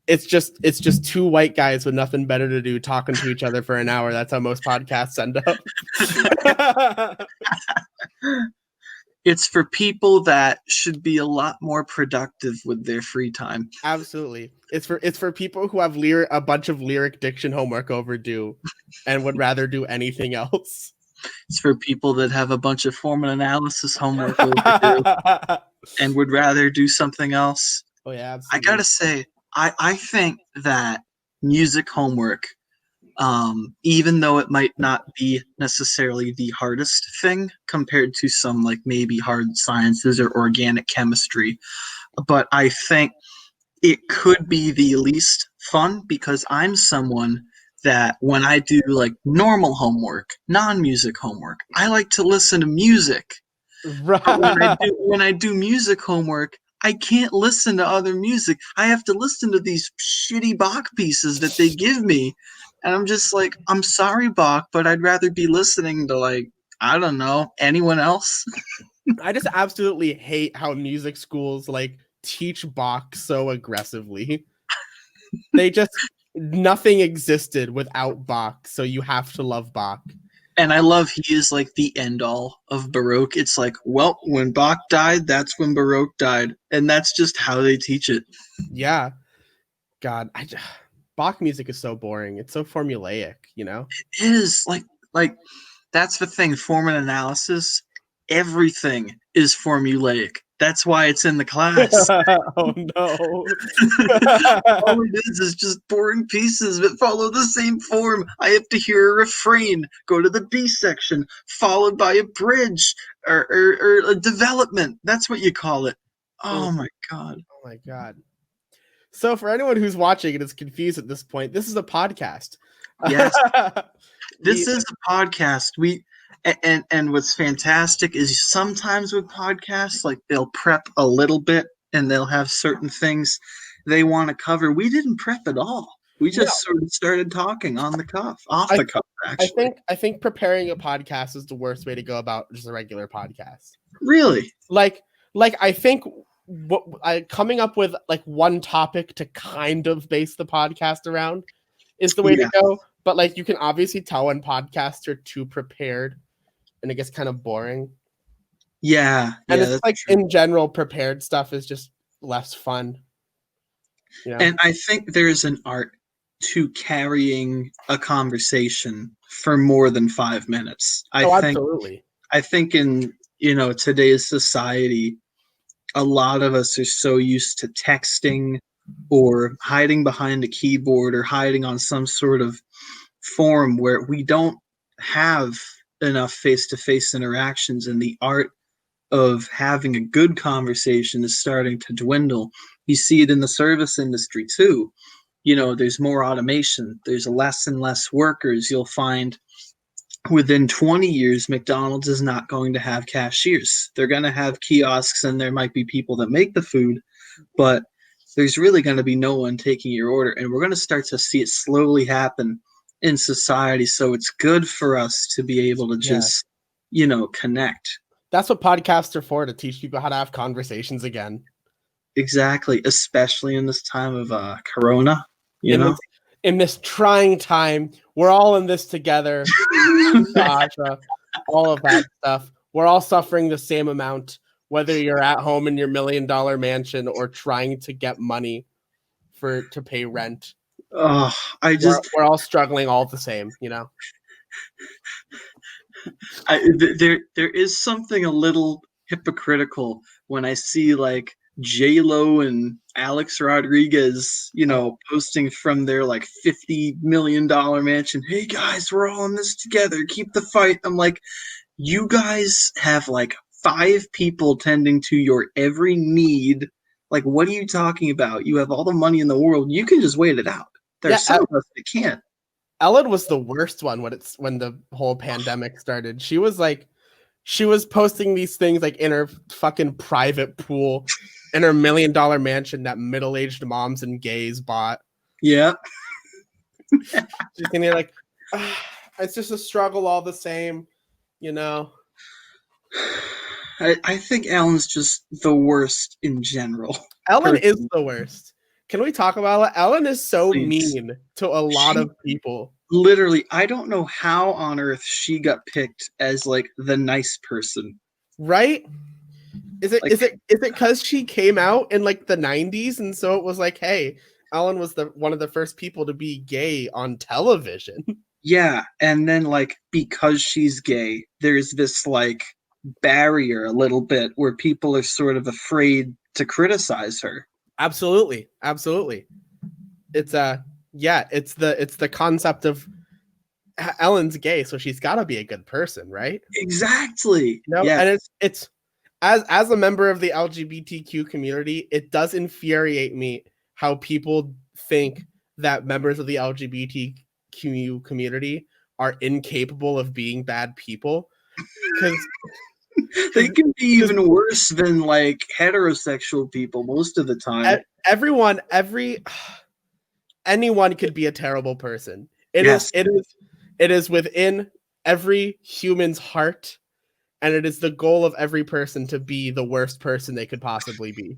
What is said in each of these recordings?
it's just two white guys with nothing better to do talking to each other for an hour. That's how most podcasts end up. It's for people that should be a lot more productive with their free time. Absolutely. It's for people who have a bunch of lyric diction homework overdue and would rather do anything else. It's for people that have a bunch of form and analysis homework overdue and would rather do something else. Oh yeah, I absolutely. gotta say, I think that music homework, even though it might not be necessarily the hardest thing compared to some like maybe hard sciences or organic chemistry, but I think it could be the least fun because I'm someone that when I do like normal homework, non-music homework, I like to listen to music. Right. But when I do music homework, I can't listen to other music. I have to listen to these shitty Bach pieces that they give me. And I'm just like, I'm sorry, Bach, but I'd rather be listening to like, I don't know, anyone else. I just absolutely hate how music schools like teach Bach so aggressively. They just nothing existed without Bach, so you have to love Bach. And I love he is like the end all of Baroque. It's like, well, when Bach died, that's when Baroque died. And that's just how they teach it. Yeah. God, Bach music is so boring. It's so formulaic, you know? It is like that's the thing, form and analysis, everything is formulaic. That's why it's in the class. Oh no. All it is just boring pieces that follow the same form. I have to hear a refrain, go to the B section, followed by a bridge or a development. That's what you call it. Oh my god. Oh my god. So for anyone who's watching and is confused at this point, this is a podcast. Yes. This is a podcast. And what's fantastic is sometimes with podcasts, like they'll prep a little bit and they'll have certain things they want to cover. We didn't prep at all. We just sort of started talking on the cuff, off the cuff, actually. I think preparing a podcast is the worst way to go about just a regular podcast. Really? Like I think coming up with like one topic to kind of base the podcast around is the way to go. But like you can obviously tell when podcasts are too prepared and it gets kind of boring. Yeah. And it's like true. In general, prepared stuff is just less fun. You know? And I think there's an art to carrying a conversation for more than 5 minutes. Absolutely. I think in, today's society, a lot of us are so used to texting or hiding behind a keyboard or hiding on some sort of form where we don't have enough face-to-face interactions, and the art of having a good conversation is starting to dwindle. You see it in the service industry too. There's more automation. There's less and less workers. You'll find within 20 years, McDonald's is not going to have cashiers. They're going to have kiosks, and there might be people that make the food, but there's really going to be no one taking your order. And we're going to start to see it slowly happen in society. So it's good for us to be able to just, connect. That's what podcasts are for, to teach people how to have conversations again. Exactly. Especially in this time of Corona, in this trying time. We're all in this together. All of that stuff. We're all suffering the same amount, whether you're at home in your $1 million mansion or trying to get money to pay rent. Oh, we're all struggling all the same, There is something a little hypocritical when I see like J-Lo and Alex Rodriguez, posting from their like $50 million mansion. Hey guys, we're all in this together. Keep the fight. I'm like, you guys have like 5 people tending to your every need. Like, what are you talking about? You have all the money in the world. You can just wait it out. There's some of us that can't. Ellen was the worst one when the whole pandemic started. She was posting these things like in her fucking private pool in her $1 million mansion that middle-aged moms and gays bought. Yeah. She's gonna like, it's just a struggle all the same, I think Ellen's just the worst in general. Ellen is the worst. Can we talk about Ellen? Ellen is so Please. mean to a lot of people. Literally, I don't know how on earth she got picked as like the nice person. Right? Is it because she came out in like the 90s and so it was like, hey, Ellen was one of the first people to be gay on television. Yeah, and then like because she's gay, there's this like barrier a little bit where people are sort of afraid to criticize her. Absolutely. It's it's the concept of Ellen's gay, so she's got to be a good person, right? Exactly. Yeah. And it's as a member of the LGBTQ community, it does infuriate me how people think that members of the LGBTQ community are incapable of being bad people, because they can be even worse than like heterosexual people most of the time. Anyone could be a terrible person. It is within every human's heart, and it is the goal of every person to be the worst person they could possibly be.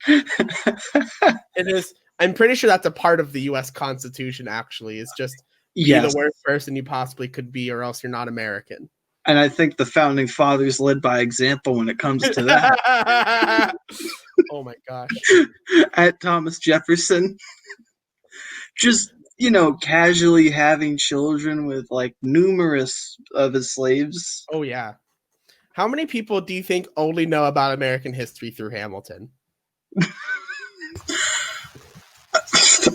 It is. I'm pretty sure that's a part of the U.S. Constitution. Actually, is just be the worst person you possibly could be, or else you're not American. And I think the founding fathers led by example when it comes to that. Oh my gosh! At Thomas Jefferson, just casually having children with like numerous of his slaves. Oh yeah. How many people do you think only know about American history through Hamilton?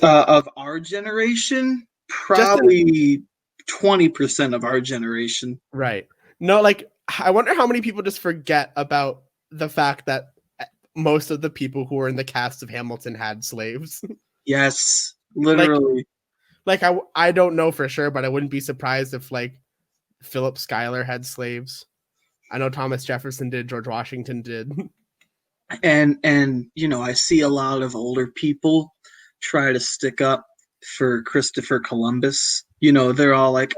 Of our generation, probably 20% of our generation. Right. No, like I wonder how many people just forget about the fact that most of the people who were in the cast of Hamilton had slaves. Yes, literally. Like I don't know for sure, but I wouldn't be surprised if like Philip Schuyler had slaves. I know Thomas Jefferson did, George Washington did. And I see a lot of older people try to stick up for Christopher Columbus. They're all like,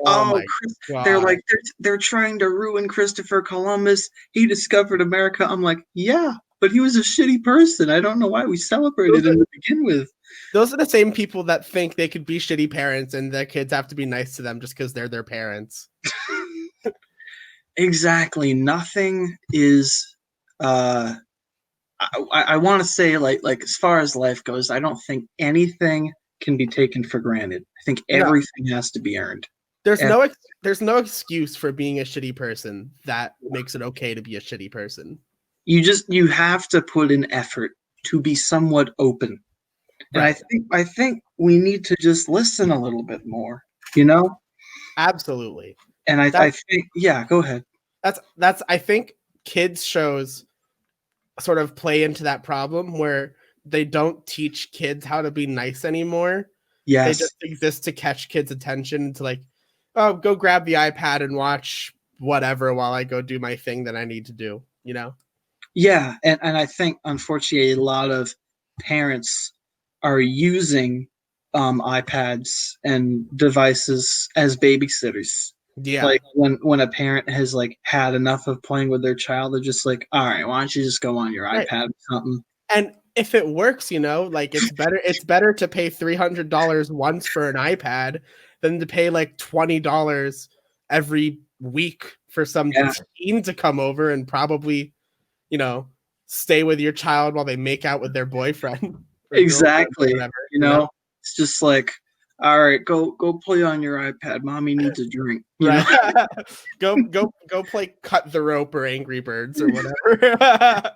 they're like they're trying to ruin Christopher Columbus. He discovered America. I'm like, yeah, but he was a shitty person. I don't know why we celebrated him to begin with. Those are the same people that think they could be shitty parents and their kids have to be nice to them just because they're their parents. Exactly. Nothing is I want to say like as far as life goes, I don't think anything can be taken for granted. I think everything has to be earned. There's no excuse for being a shitty person that makes it okay to be a shitty person. You have to put in effort to be somewhat open. Right. And I think we need to just listen a little bit more, Absolutely. And I think go ahead. That's I think kids shows sort of play into that problem where they don't teach kids how to be nice anymore. Yes. They just exist to catch kids' attention, to like, oh, go grab the iPad and watch whatever while I go do my thing that I need to do, Yeah, and I think unfortunately a lot of parents are using iPads and devices as babysitters. Yeah. Like when a parent has like had enough of playing with their child, they're just like, all right, why don't you just go on your iPad or something? And if it works, like it's better to pay $300 once for an iPad than to pay like $20 every week for some teen to come over and probably, stay with your child while they make out with their boyfriend. Exactly. It's just like, all right, go play on your iPad. Mommy needs a drink. Right. go play Cut the Rope or Angry Birds or whatever.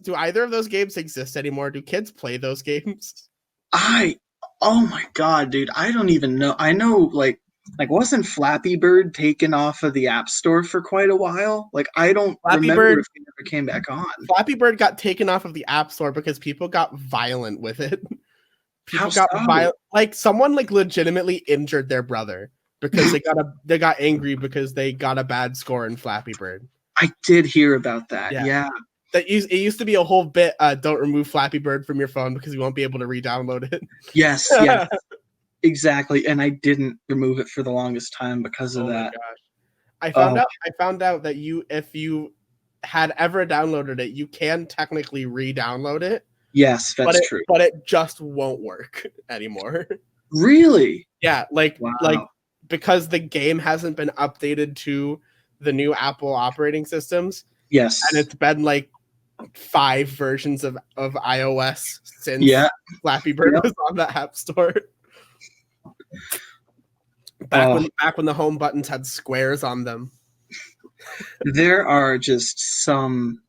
Do either of those games exist anymore? Do kids play those games? Oh my god, dude, I don't even know. I know like wasn't Flappy Bird taken off of the App Store for quite a while? Like I don't remember if it ever came back on. Flappy Bird got taken off of the App Store because people got violent with it. People got violent. Like someone like legitimately injured their brother because they got angry because they got a bad score in Flappy Bird. I did hear about that. Yeah. It used to be a whole bit. Don't remove Flappy Bird from your phone because you won't be able to re-download it. Yes, exactly. And I didn't remove it for the longest time because of that. My gosh. I found out that if you had ever downloaded it, you can technically re-download it. Yes, that's true. But it just won't work anymore. Really? Yeah, like Wow. because the game hasn't been updated to the new Apple operating systems, Yes. and it's been like 5 versions of iOS since Yeah. Flappy Bird Yep. was on the App Store. Back when the home buttons had squares on them. There are just some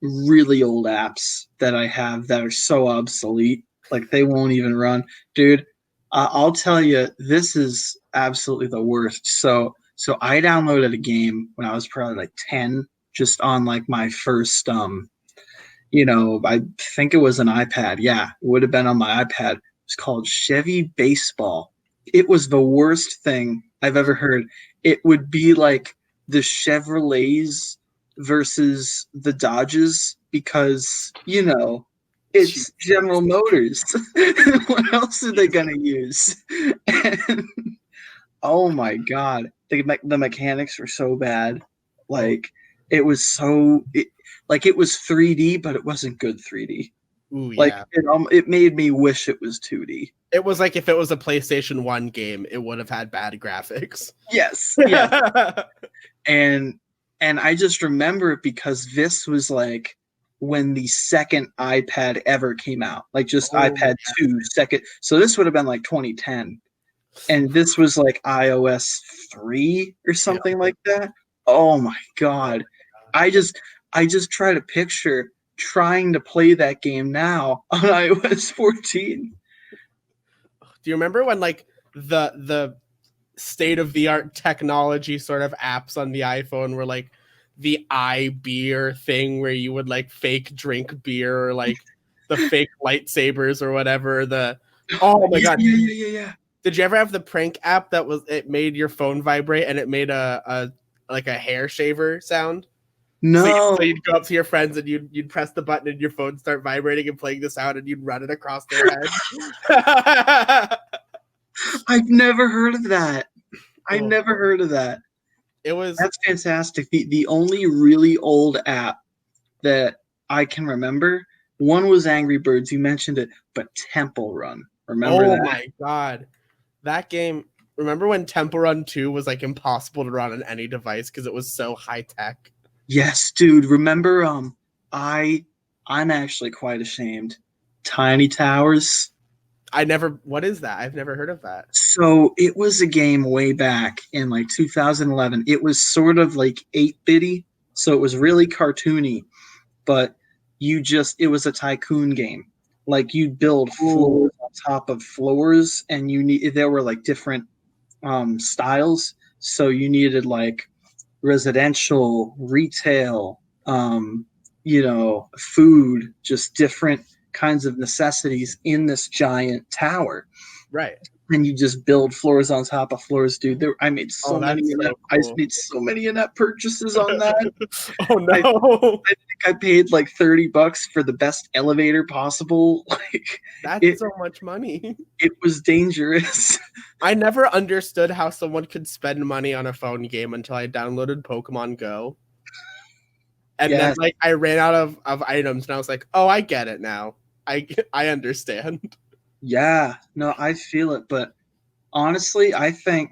really old apps that I have that are so obsolete, like they won't even run. Dude, I'll tell you, this is absolutely the worst. So I downloaded a game when I was probably like 10, just on like my first I think it was an iPad. Yeah, it would have been on my iPad. It's called Chevy Baseball. It was the worst thing I've ever heard. It would be like the Chevrolets versus the Dodges because, it's General Motors. What else are they going to use? And, oh my God. The mechanics were so bad. Like, it was it was 3D, but it wasn't good 3D. Ooh, Like yeah. it made me wish it was 2D. It was like if it was a PlayStation 1 game, it would have had bad graphics. Yes. Yeah. and I just remember it because this was like when the second iPad ever came out. Like just iPad 2 second. So this would have been like 2010. And this was like iOS 3 or something like that. Oh my God. I just try to picture trying to play that game now on iOS 14. Do you remember when like the state of the art technology sort of apps on the iPhone were like the iBeer thing where you would like fake drink beer, or like the fake lightsabers or whatever? Oh my God. Yeah. Did you ever have the prank app it made your phone vibrate and it made a like a hair shaver sound? No. So you'd go up to your friends and you'd press the button and your phone start vibrating and playing the sound and you'd run it across their head. I've never heard of that. I never heard of that. That's fantastic. The only really old app that I can remember, one was Angry Birds. You mentioned it, but Temple Run. Remember that? Oh my God. That game, remember when Temple Run 2 was like impossible to run on any device because it was so high tech? Yes, dude. Remember I'm actually quite ashamed. Tiny Towers. What is that? I've never heard of that. So it was a game way back in like 2011. It was sort of like 8-bitty, so it was really cartoony, but it was a tycoon game. Like you'd build floors on top of floors, and there were like different styles. So you needed like residential, retail, food, just different kinds of necessities in this giant tower. Right. And you just build floors on top of floors, dude. I made so many. Cool. I made so many in-app purchases on that. Oh no! I think I paid like $30 for the best elevator possible. Like that's so much money. It was dangerous. I never understood how someone could spend money on a phone game until I downloaded Pokemon Go. And then like I ran out of items and I was like, oh, I get it now. I understand. Yeah, no, I feel it. But honestly, I think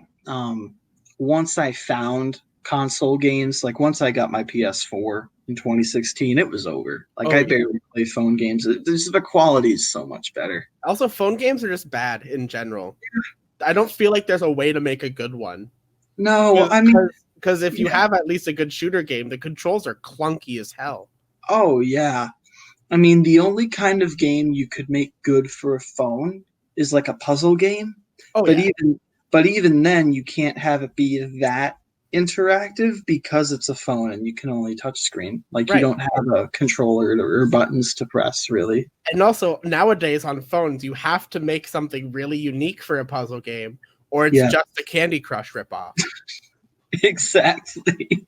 once I found console games, like once I got my PS4 in 2016, it was over. Like I barely play phone games. The quality is so much better. Also, phone games are just bad in general. I don't feel like there's a way to make a good one. No, I mean, because if you have at least a good shooter game, the controls are clunky as hell. Oh yeah. I mean, the only kind of game you could make good for a phone is like a puzzle game. But even then, you can't have it be that interactive because it's a phone and you can only touch screen. Like you don't have a controller or buttons to press, really. And also, nowadays on phones, you have to make something really unique for a puzzle game, or it's just a Candy Crush ripoff. Exactly.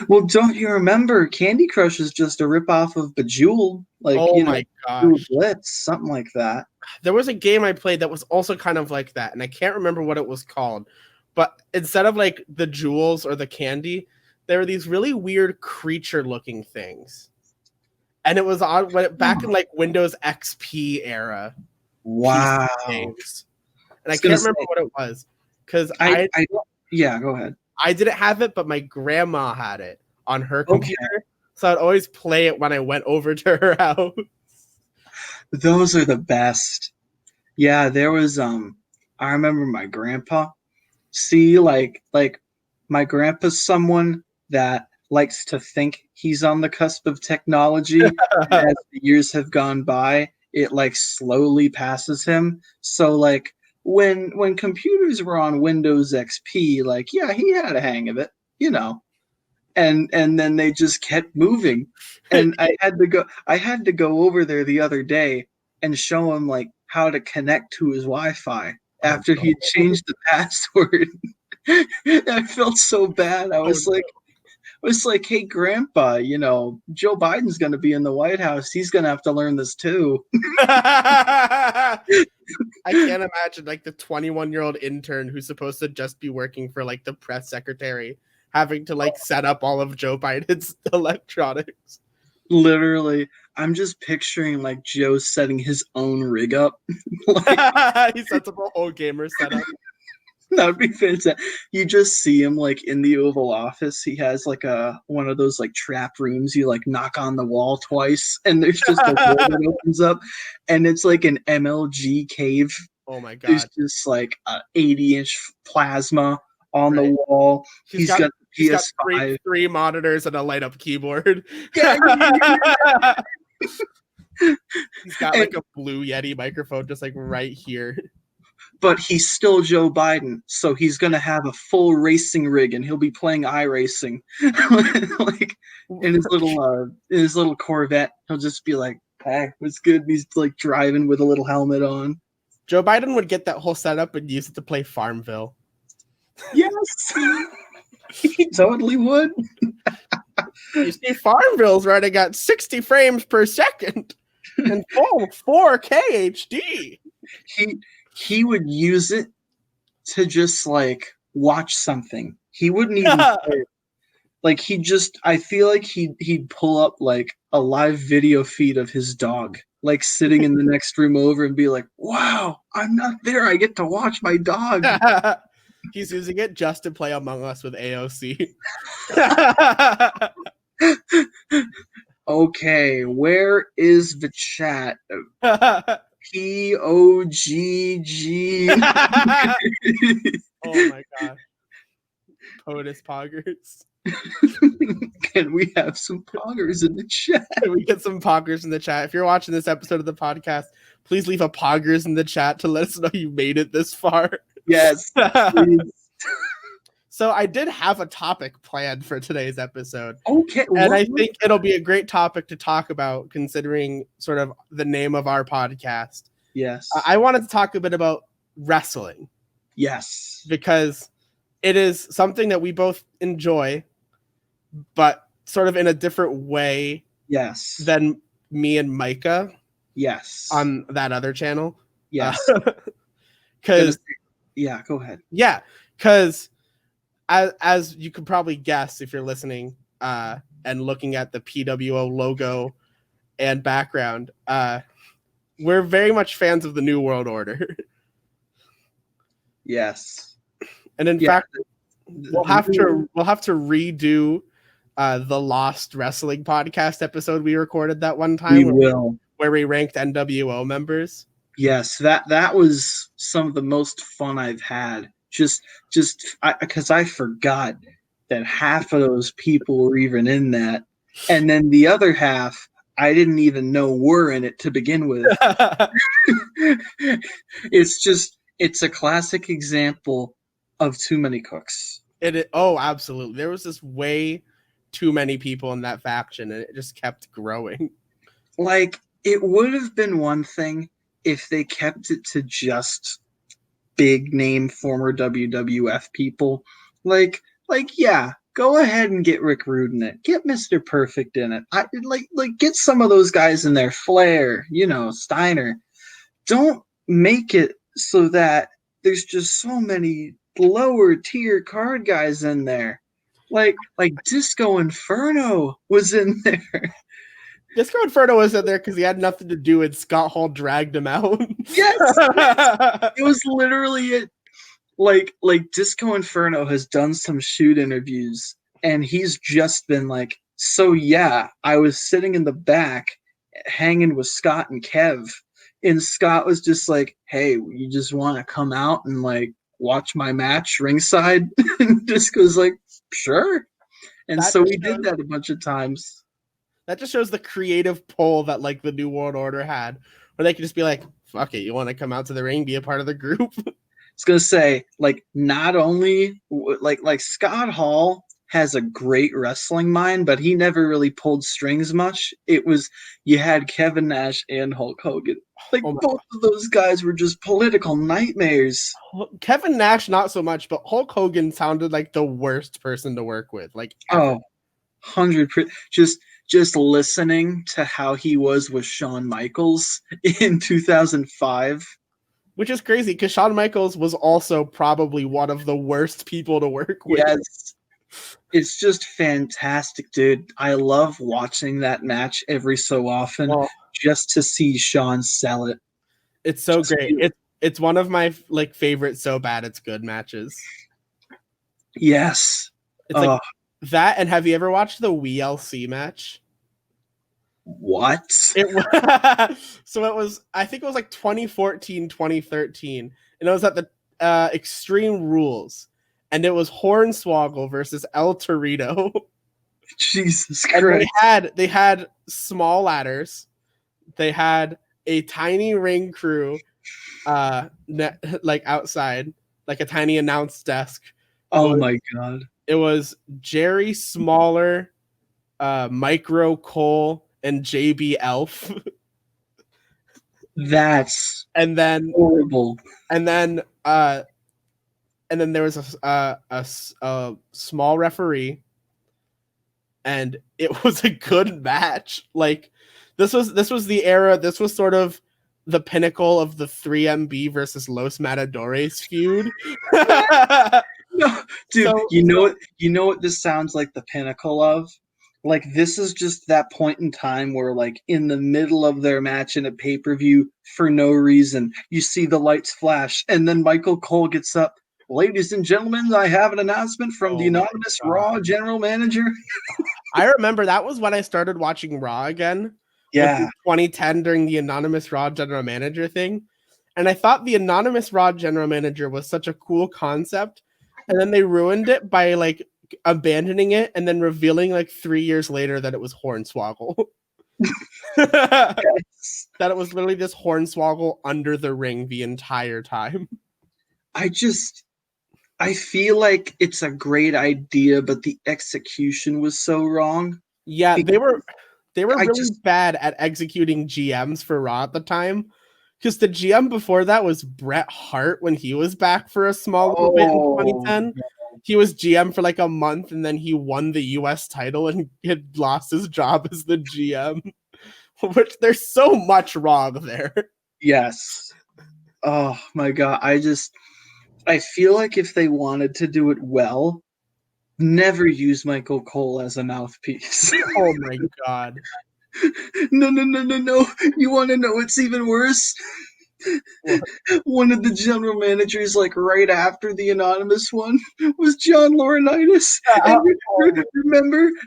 Well, don't you remember Candy Crush is just a ripoff of Bejeweled? Like, my gosh. Blitz, something like that. There was a game I played that was also kind of like that, and I can't remember what it was called. But instead of like the jewels or the candy, there were these really weird creature-looking things. And it was on back in like Windows XP era. Wow. Games. And I can't remember what it was because yeah, go ahead. I didn't have it, but my grandma had it on her computer. So I'd always play it when I went over to her house. Those are the best. Yeah, there was I remember my grandpa. See, like my grandpa's someone that likes to think he's on the cusp of technology. As the years have gone by, it like slowly passes him. So like when computers were on Windows XP, like yeah, he had a hang of it, you know. And then they just kept moving. And I had to go over there the other day and show him like how to connect to his Wi-Fi after he'd changed the password. I felt so bad. I was like, hey, Grandpa, you know, Joe Biden's going to be in the White House. He's going to have to learn this too. I can't imagine like the 21-year-old intern who's supposed to just be working for like the press secretary having to like set up all of Joe Biden's electronics. Literally, I'm just picturing like Joe setting his own rig up. He sets up a whole gamer setup. That would be fantastic. You just see him like in the Oval Office. He has like one of those like trap rooms. You like knock on the wall twice, and there's just a door that opens up, and it's like an MLG cave. Oh my god! There's just like 80-inch plasma on the wall. He's got the PS5, three monitors, and a light up keyboard. Yeah. He's got like a blue Yeti microphone just like right here. But he's still Joe Biden, so he's gonna have a full racing rig, and he'll be playing iRacing, like in his little Corvette. He'll just be like, "Hey, what's good?" And he's like driving with a little helmet on. Joe Biden would get that whole setup and use it to play Farmville. Yes, he totally would. You see, Farmville's running at 60 frames per second and full 4K HD. He would use it to just like watch something. He wouldn't even play it. Like I feel like he'd pull up like a live video feed of his dog, like sitting in the next room over and be like, wow, I'm not there. I get to watch my dog. He's using it just to play Among Us with AOC. Okay, where is the chat? POGG. Oh my god. POTUS poggers. Can we have some poggers in the chat? Can we get some poggers in the chat? If you're watching this episode of the podcast, please leave a poggers in the chat to let us know you made it this far. Yes, please. So I did have a topic planned for today's episode. Okay. And I think it'll be a great topic to talk about considering sort of the name of our podcast. Yes. I wanted to talk a bit about wrestling. Yes. Because it is something that we both enjoy, but sort of in a different way. Yes. Than me and Micah. Yes. On that other channel. Yes. Because yeah, go ahead. Yeah, because as you can probably guess if you're listening and looking at the pWo logo and background, we're very much fans of the New World Order. Yes. And in fact, we'll have to redo the Lost Wrestling podcast episode we recorded that one time where we ranked NWO members. Yes, that was some of the most fun I've had. Just because I forgot that half of those people were even in that, and then the other half I didn't even know were in it to begin with. It's a classic example of too many cooks. Oh, absolutely. There was just way too many people in that faction, and it just kept growing. Like, it would have been one thing if they kept it to just big name former WWF people. Like yeah, go ahead and get Rick Rude in it. Get Mr. Perfect in it. Get some of those guys in there. Flair, Steiner. Don't make it so that there's just so many lower tier card guys in there. Like Disco Inferno was in there. Disco Inferno was in there because he had nothing to do, and Scott Hall dragged him out. Yes, it was literally it. Like Disco Inferno has done some shoot interviews, and he's just been like, so yeah, I was sitting in the back hanging with Scott and Kev, and Scott was just like, hey, you just want to come out and like watch my match ringside? And Disco's like, sure. And so we did that a bunch of times. That just shows the creative pull that like the New World Order had, where they could just be like, fuck it, you want to come out to the ring, be a part of the group? I was gonna say, like, not only like Scott Hall has a great wrestling mind, but he never really pulled strings much. It was, you had Kevin Nash and Hulk Hogan. Like, both of those guys were just political nightmares. Kevin Nash, not so much, but Hulk Hogan sounded like the worst person to work with. Like, ever. 100%. Just listening to how he was with Shawn Michaels in 2005. Which is crazy, because Shawn Michaels was also probably one of the worst people to work with. Yes. It's just fantastic, dude. I love watching that match every so often just to see Shawn sell it. It's so just great. It's one of my like favorite So Bad It's Good matches. Yes. It's like that, and have you ever watched the WLC match? What? So it was, I think it was like 2014, 2013, and it was at the Extreme Rules, and it was Hornswoggle versus El Torito. Jesus Christ. And they had small ladders. They had a tiny ring crew like outside, like a tiny announce desk. My God. It was Jerry Smaller, Micro Cole, and JB Elf. That's and then horrible. And then there was a small referee, and it was a good match. Like this was the era. This was sort of the pinnacle of the 3MB versus Los Matadores feud. No, dude, you know what this sounds like the pinnacle of? Like, this is just that point in time where, like, in the middle of their match in a pay-per-view, for no reason, you see the lights flash, and then Michael Cole gets up. Ladies and gentlemen, I have an announcement from the anonymous Raw general manager. I remember that was when I started watching Raw again. Yeah. 2010 during the anonymous Raw general manager thing. And I thought the anonymous Raw general manager was such a cool concept. And then they ruined it by like abandoning it and then revealing like 3 years later that it was Hornswoggle. Yes. That it was literally just Hornswoggle under the ring the entire time. I feel like it's a great idea, but the execution was so wrong. Yeah, they were really bad at executing GMs for Raw at the time. Because the GM before that was Bret Hart when he was back for a small little bit in 2010. He was GM for like a month, and then he won the US title and had lost his job as the GM. Which there's so much wrong there. Yes. Oh my God. I feel like if they wanted to do it well, never use Michael Cole as a mouthpiece. Oh my God. No. You want to know what's even worse? What? One of the general managers, like right after the anonymous one, was John Laurinaitis.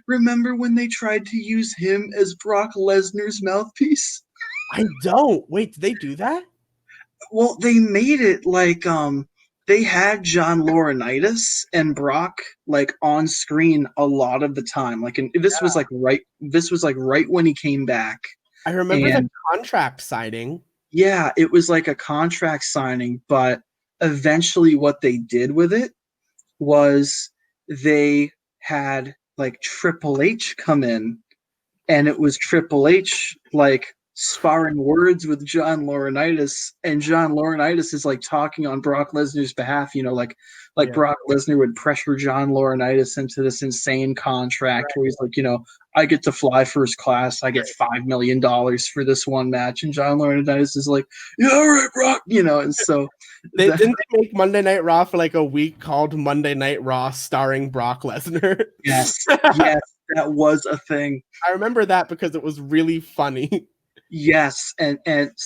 Remember when they tried to use him as Brock Lesnar's mouthpiece? I don't. Wait, did they do that? Well, they made it like they had John Laurinaitis and Brock like on screen a lot of the time. Like, this was like right when he came back. I remember the contract signing. Yeah, it was like a contract signing, but eventually what they did with it was they had like Triple H come in, and it was Triple H like sparring words with John Laurinaitis, and John Laurinaitis is like talking on Brock Lesnar's behalf, like Brock Lesnar would pressure John Laurinaitis into this insane contract where he's like, I get to fly first class, I get $5 million for this one match, and John Laurinaitis is like, yeah, all right, Brock, and so didn't they make Monday Night Raw for like a week called Monday Night Raw starring Brock Lesnar? Yes. That was a thing. I remember that because it was really funny. Yes, and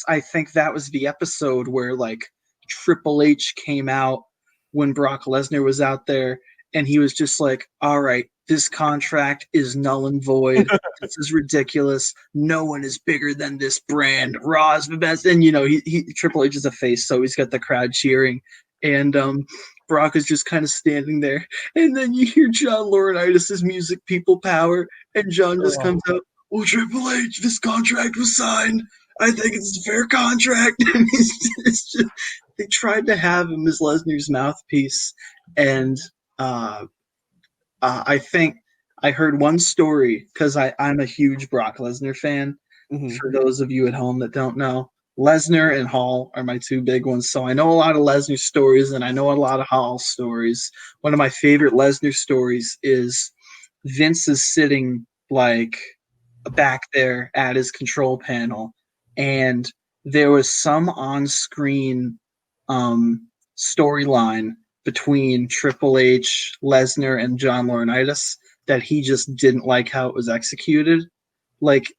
I think that was the episode where like Triple H came out when Brock Lesnar was out there, and he was just like, "All right, this contract is null and void. This is ridiculous. No one is bigger than this brand. Raw is the best." And he Triple H is a face, so he's got the crowd cheering, and Brock is just kind of standing there, and then you hear John Laurinaitis' music, "People Power," and John just comes out. "Well, Triple H, this contract was signed. I think it's a fair contract." And it's just, they tried to have him as Lesnar's mouthpiece, and I think I heard one story because I'm a huge Brock Lesnar fan. Mm-hmm. For those of you at home that don't know, Lesnar and Hall are my two big ones. So I know a lot of Lesnar stories and I know a lot of Hall stories. One of my favorite Lesnar stories is Vince is sitting like back there at his control panel, and there was some on-screen storyline between Triple H, Lesnar, and John Laurinaitis that he just didn't like how it was executed. Like,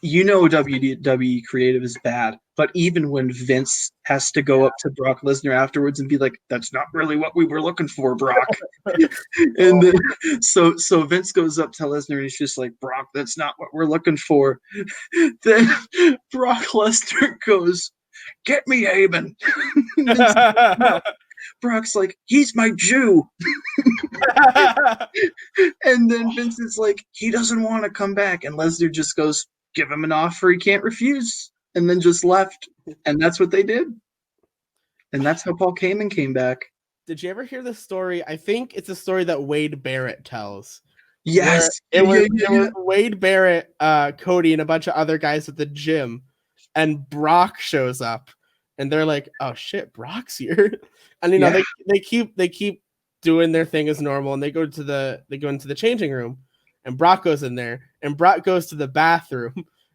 WWE creative is bad, but even when Vince has to go up to Brock Lesnar afterwards and be like, "That's not really what we were looking for, Brock," and then so Vince goes up to Lesnar and he's just like, "Brock, that's not what we're looking for." Then Brock Lesnar goes, "Get me Heyman." Brock's like, "He's my Jew." And then Vince is like, "He doesn't want to come back," and Lesnar just goes, "Give him an offer he can't refuse," and then just left. And that's what they did. And that's how Paul Heyman came back. Did you ever hear the story? I think it's a story that Wade Barrett tells. Yes. It was Wade Barrett, Cody, and a bunch of other guys at the gym, and Brock shows up, and they're like, "Oh shit, Brock's here!" And they keep doing their thing as normal, and they go into the changing room, and Brock goes in there, and Brock goes to the bathroom,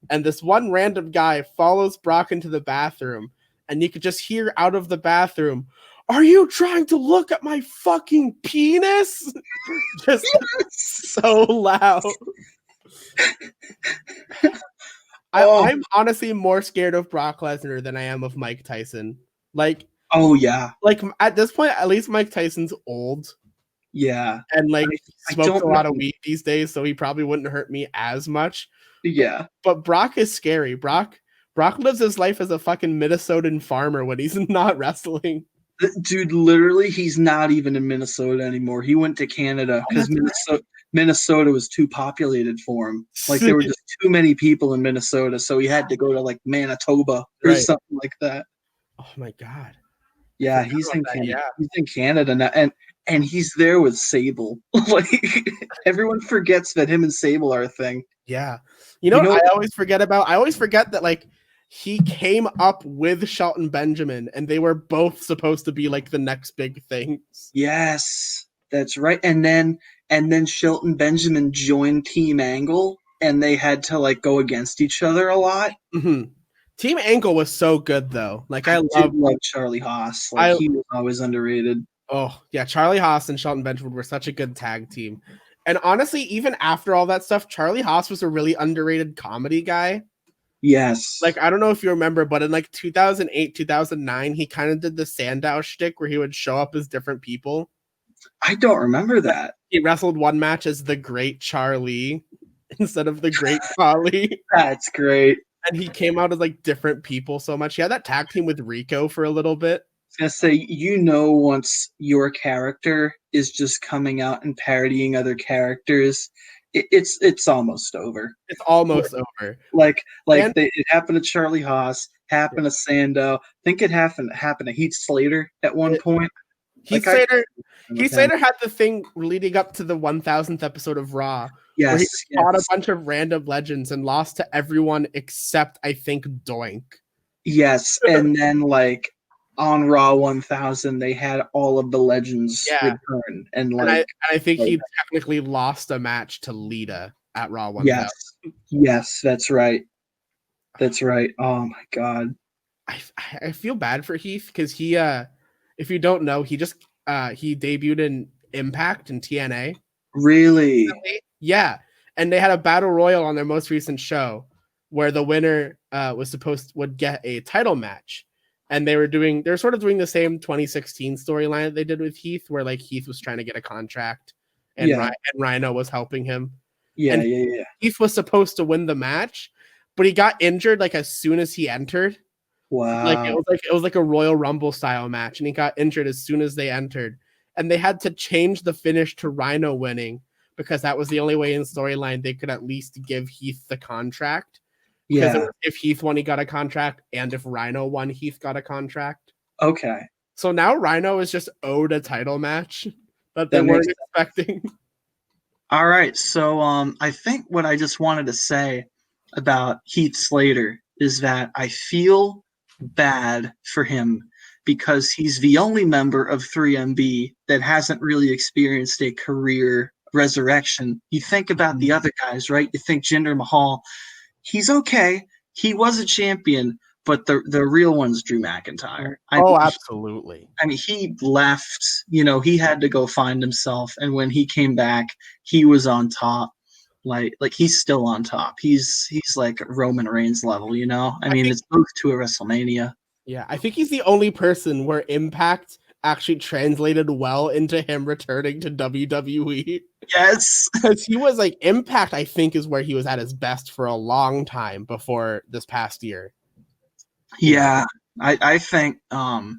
and this one random guy follows Brock into the bathroom, and you could just hear out of the bathroom, "Are you trying to look at my fucking penis?" Just so loud. I'm honestly more scared of Brock Lesnar than I am of Mike Tyson. Like, oh yeah, like at this point, at least Mike Tyson's old. Yeah, and like smokes a lot of weed these days, so he probably wouldn't hurt me as much. Yeah, but Brock is scary. Brock lives his life as a fucking Minnesotan farmer when he's not wrestling. Dude, literally, he's not even in Minnesota anymore. He went to Canada because Minnesota was too populated for him. Like, there were just too many people in Minnesota, so he had to go to, like, Manitoba or something like that. Oh, my God. Yeah, he's in Canada. Yeah. He's in Canada now, and he's there with Sable. Like, everyone forgets that him and Sable are a thing. Yeah. You know what I always forget about? I always forget that, like, he came up with Shelton Benjamin, and they were both supposed to be like the next big things. Yes, that's right. And then Shelton Benjamin joined Team Angle, and they had to like go against each other a lot. Mm-hmm. Team Angle was so good, though. Like, I love Charlie Haas. Like, he was always underrated. Oh yeah, Charlie Haas and Shelton Benjamin were such a good tag team. And honestly, even after all that stuff, Charlie Haas was a really underrated comedy guy. Yes. Like, I don't know if you remember, but in like 2008, 2009, he kind of did the Sandow shtick where he would show up as different people. I don't remember that. He wrestled one match as the Great Charlie instead of the Great Khali. That's great. And he came out as like different people so much. He had that tag team with Rico for a little bit. I was gonna say, once your character is just coming out and parodying other characters, it's almost over. It's almost over. It happened to Charlie Haas, happened to Sandow. I think it happened to Heath Slater at one point. Heath Slater had the thing leading up to the 1000th episode of Raw. Yes, where he fought a bunch of random legends and lost to everyone except, I think, Doink. Yes, and then like on Raw 1000, they had all of the legends return, and I think he technically lost a match to Lita at Raw 1000. Yes, that's right. That's right. Oh my God, I feel bad for Heath because he, if you don't know, he just he debuted in Impact and TNA. Really? Yeah, and they had a battle royal on their most recent show where the winner would get a title match. And they're sort of doing the same 2016 storyline that they did with Heath, where like Heath was trying to get a contract and, and Rhino was helping him. Yeah. Heath was supposed to win the match, but he got injured like as soon as he entered. Wow. Like it was like a Royal Rumble style match, and he got injured as soon as they entered. And they had to change the finish to Rhino winning because that was the only way in storyline they could at least give Heath the contract. Because if Heath won, he got a contract, and if Rhino won, Heath got a contract. Okay. So now Rhino is just owed a title match that they weren't expecting. All right. So I think what I just wanted to say about Heath Slater is that I feel bad for him because he's the only member of 3MB that hasn't really experienced a career resurrection. You think about the other guys, right? You think Jinder Mahal, he's okay. He was a champion, but the real one's Drew McIntyre. Absolutely. I mean, he left, he had to go find himself. And when he came back, he was on top. Like he's still on top. He's like Roman Reigns level, I mean, it's both to a WrestleMania. Yeah, I think he's the only person where Impact actually translated well into him returning to WWE. Yes. Because he was like, Impact, I think, is where he was at his best for a long time before this past year. Yeah, I think, I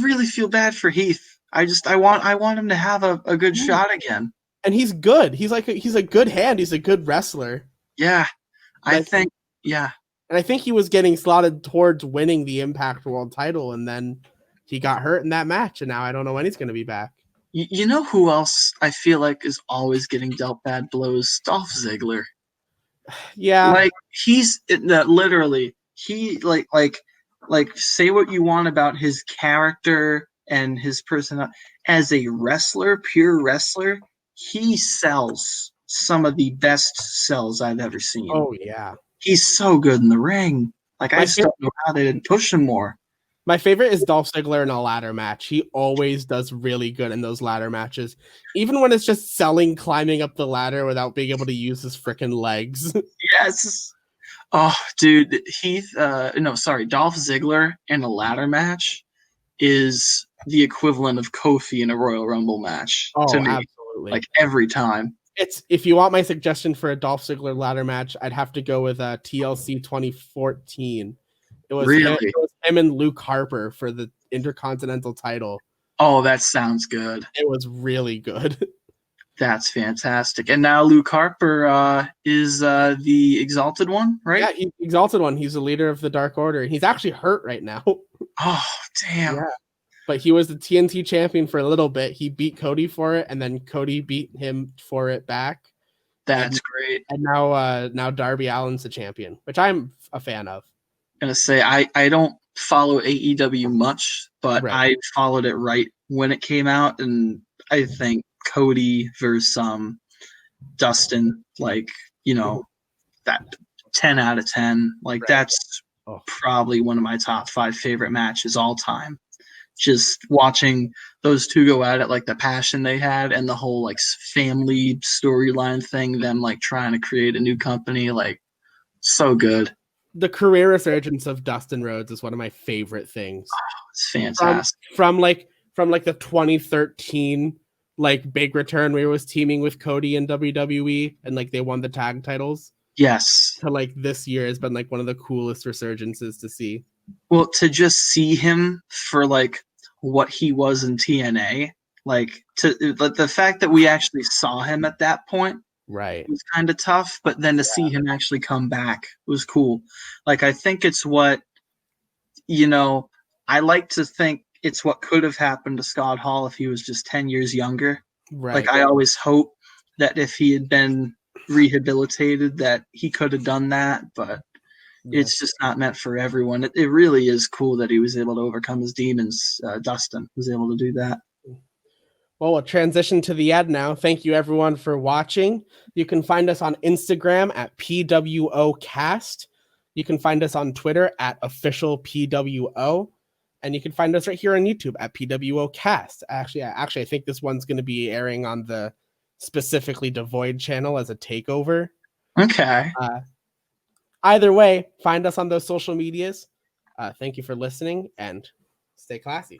really feel bad for Heath. I want him to have a good shot again. And he's good. He's a good hand. He's a good wrestler. Yeah, I think. And I think he was getting slotted towards winning the Impact World title, and then he got hurt in that match, and now I don't know when he's going to be back. You know who else I feel like is always getting dealt bad blows? Dolph Ziggler. Yeah. Like, he's literally, he like say what you want about his character and his personality. As a wrestler, pure wrestler, he sells some of the best sells I've ever seen. Oh, yeah. He's so good in the ring. Like, I just don't know how they didn't push him more. My favorite is Dolph Ziggler in a ladder match. He always does really good in those ladder matches. Even when it's just selling climbing up the ladder without being able to use his freaking legs. Yes. Oh, dude, Dolph Ziggler in a ladder match is the equivalent of Kofi in a Royal Rumble match to me. Absolutely. Like, every time. If you want my suggestion for a Dolph Ziggler ladder match, I'd have to go with TLC 2014. It was him and Luke Harper for the Intercontinental title. Oh, that sounds good. It was really good. That's fantastic. And now Luke Harper is the Exalted One, right? Yeah, he's Exalted One. He's the leader of the Dark Order. He's actually hurt right now. Oh, damn. Yeah. But he was the TNT champion for a little bit. He beat Cody for it, and then Cody beat him for it back. That's great. And now Darby Allin's the champion, which I'm a fan of. I'm gonna say I don't follow AEW much, but I followed it right when it came out, and I think Cody versus Dustin, that 10 out of 10, that's probably one of my top 5 favorite matches all time. Just watching those two go at it, like the passion they had and the whole family storyline thing, them trying to create a new company, so good. The career resurgence of Dustin Rhodes is one of my favorite things. Oh, it's fantastic. From the 2013 big return where he was teaming with Cody in WWE and they won the tag titles. Yes. To this year has been one of the coolest resurgences to see. Well, to just see him for what he was in TNA, the fact that we actually saw him at that point, right, was kind of tough. But then to see him actually come back was cool. I think it's what, I like to think it's what could have happened to Scott Hall if he was just 10 years younger. Right. I always hope that if he had been rehabilitated, that he could have done that, but. It's just not meant for everyone. It really is cool that he was able to overcome his demons. Dustin was able to do that. Well, we'll transition to the end now. Thank you, everyone, for watching. You can find us on Instagram at pWoCast. You can find us on Twitter at officialpwo. And you can find us right here on YouTube at pWoCast. Actually, I think this one's going to be airing on the specifically Devoid channel as a takeover. Okay. Either way, find us on those social medias. Thank you for listening and stay classy.